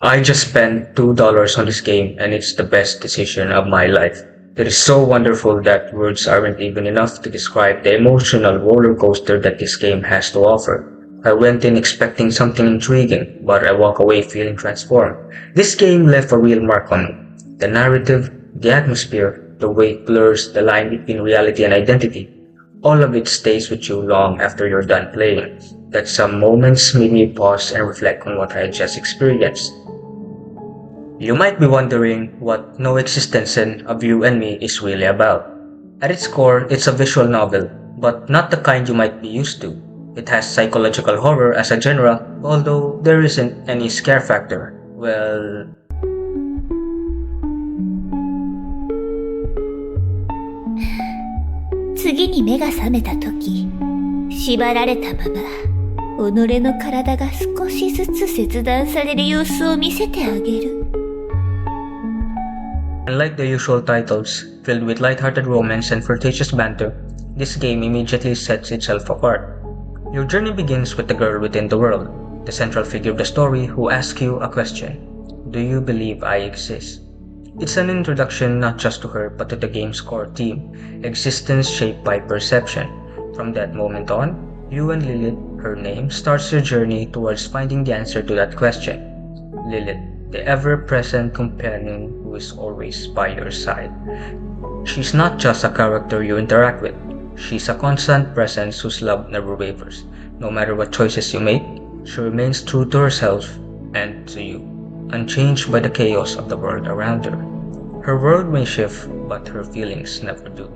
I just spent $2 on this game and it's the best decision of my life. It is so wonderful that words aren't even enough to describe the emotional roller coaster that this game has to offer. I went in expecting something intriguing, but I walk away feeling transformed. This game left a real mark on me. The narrative, the atmosphere, the way it blurs the line between reality and identity. All of it stays with you long after you're done playing. That some moments made me pause and reflect on what I had just experienced. You might be wondering what NOexistenceN, of You and Me is really about. At its core, it's a visual novel, but not the kind you might be used to. It has psychological horror as a genre, although there isn't any scare factor. Well, 次に目が覚めた時、縛られたまま、己の体が少しずつ切断される様子を見せてあげる。unlike the usual titles, filled with lighthearted romance and flirtatious banter, this game immediately sets itself apart. Your journey begins with the girl within the world, the central figure of the story who asks you a question. Do you believe I exist? It's an introduction not just to her but to the game's core theme, existence shaped by perception. From that moment on, you and Lilith, her name, starts your journey towards finding the answer to that question. Lilith, the ever-present companion who is always by your side. She's not just a character you interact with. She's a constant presence whose love never wavers. No matter what choices you make, she remains true to herself and to you, unchanged by the chaos of the world around her. Her world may shift, but her feelings never do.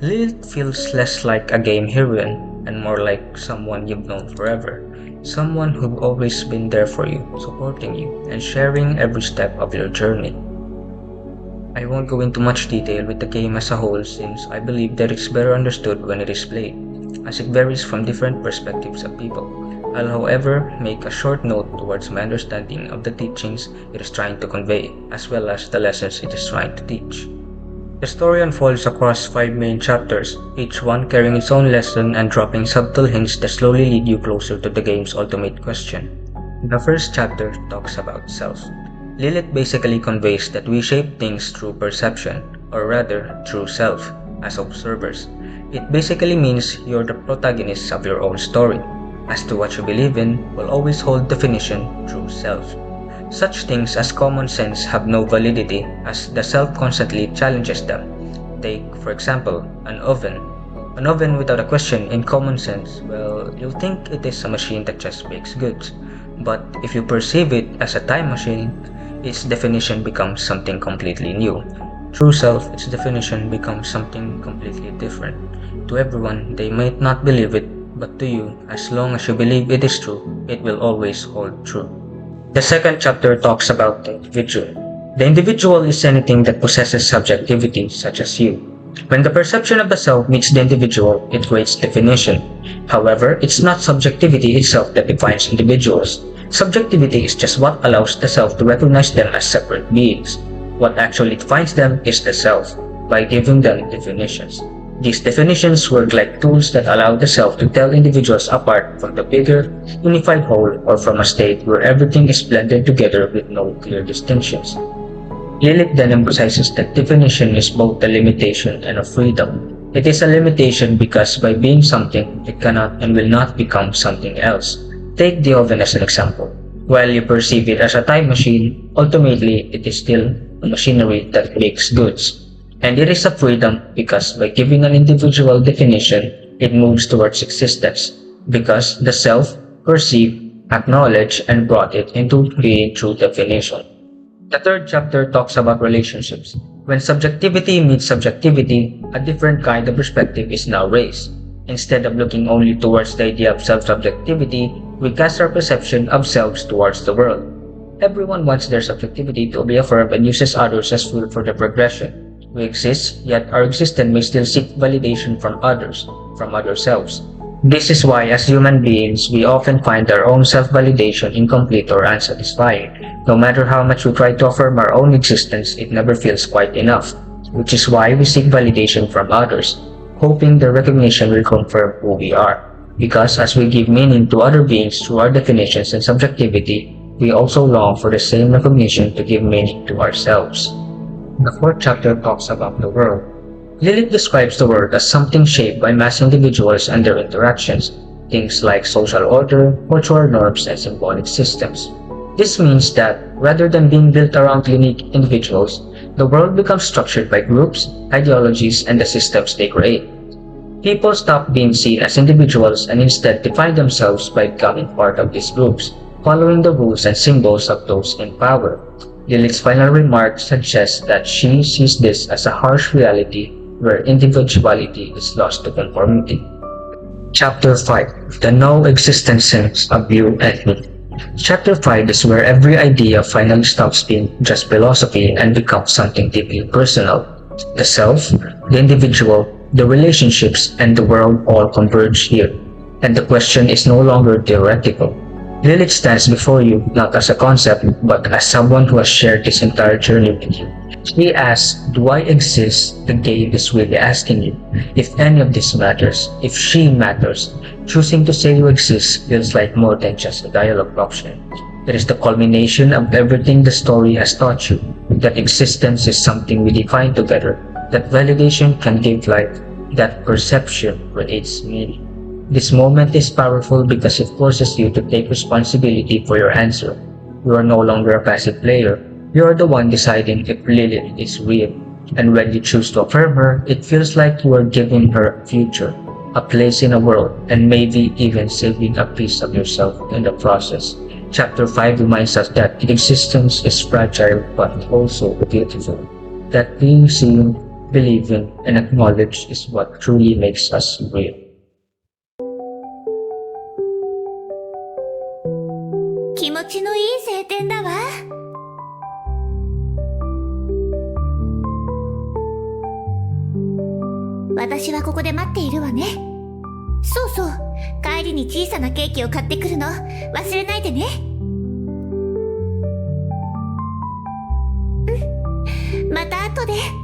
Lilith feels less like a game heroine and more like someone you've known forever. Someone who've always been there for you, supporting you, and sharing every step of your journey. I won't go into much detail with the game as a whole since I believe that it's better understood when it is played, as it varies from different perspectives of people. I'll however make a short note towards my understanding of the teachings it is trying to convey, as well as the lessons it is trying to teach. The story unfolds across 5 main chapters, each one carrying its own lesson and dropping subtle hints that slowly lead you closer to the game's ultimate question. The first chapter talks about self. Lilith basically conveys that we shape things through perception, or rather, through self, as observers. It basically means you're the protagonist of your own story. As to what you believe in will always hold definition through self. Such things as common sense have no validity as the self constantly challenges them. Take, for example, an oven. An oven without a question in common sense, well, you'll think it is a machine that just bakes goods. But if you perceive it as a time machine, its definition becomes something completely new. True self, its definition becomes something completely different. To everyone, they might not believe it, but to you, as long as you believe it is true, it will always hold true. The second chapter talks about the individual. The individual is anything that possesses subjectivity, such as you. When the perception of the self meets the individual, it creates definition. However, it's not subjectivity itself that defines individuals. Subjectivity is just what allows the self to recognize them as separate beings. What actually defines them is the self, by giving them definitions. These definitions work like tools that allow the self to tell individuals apart from the bigger, unified whole or from a state where everything is blended together with no clear distinctions. Lilith then emphasizes that definition is both a limitation and a freedom. It is a limitation because by being something, it cannot and will not become something else. Take the oven as an example. While you perceive it as a time machine, ultimately it is still a machinery that makes goods. And it is a freedom because by giving an individual definition, it moves towards existence, because the self perceived, acknowledged, and brought it into being through definition. The third chapter talks about relationships. When subjectivity meets subjectivity, a different kind of perspective is now raised. Instead of looking only towards the idea of self-subjectivity, we cast our perception of selves towards the world. Everyone wants their subjectivity to be affirmed and uses others as fuel for their progression. We exist, yet our existence may still seek validation from others, from other selves. This is why, as human beings, we often find our own self-validation incomplete or unsatisfying. No matter how much we try to affirm our own existence, it never feels quite enough, which is why we seek validation from others, hoping their recognition will confirm who we are. Because as we give meaning to other beings through our definitions and subjectivity, we also long for the same recognition to give meaning to ourselves. The fourth chapter talks about the world. Lilith describes the world as something shaped by mass individuals and their interactions, things like social order, cultural norms, and symbolic systems. This means that, rather than being built around unique individuals, the world becomes structured by groups, ideologies, and the systems they create. People stop being seen as individuals and instead define themselves by becoming part of these groups, following the rules and symbols of those in power. Lilith's final remark suggests that she sees this as a harsh reality where individuality is lost to conformity. Chapter 5: The No-Existence of You and Me. Chapter 5 is where every idea finally stops being just philosophy and becomes something deeply personal. The self, the individual, the relationships, and the world all converge here, and the question is no longer theoretical. Lilith stands before you not as a concept, but as someone who has shared this entire journey with you. She asks, do I exist? The game is really asking you if any of this matters, if she matters. Choosing to say you exist feels like more than just a dialogue option. It is the culmination of everything the story has taught you, that existence is something we define together, that validation can give life, that perception creates meaning. This moment is powerful because it forces you to take responsibility for your answer. You are no longer a passive player. You are the one deciding if Lilith is real. And when you choose to affirm her, it feels like you are giving her a future, a place in the world, and maybe even saving a piece of yourself in the process. Chapter 5 reminds us that existence is fragile but also beautiful. That being seen, believed in, and acknowledged is what truly makes us real. 気持ちのいい晴天だわ。私はここで待っているわね。そうそう、帰りに小さなケーキを買ってくるの忘れないでね。うん、また後で。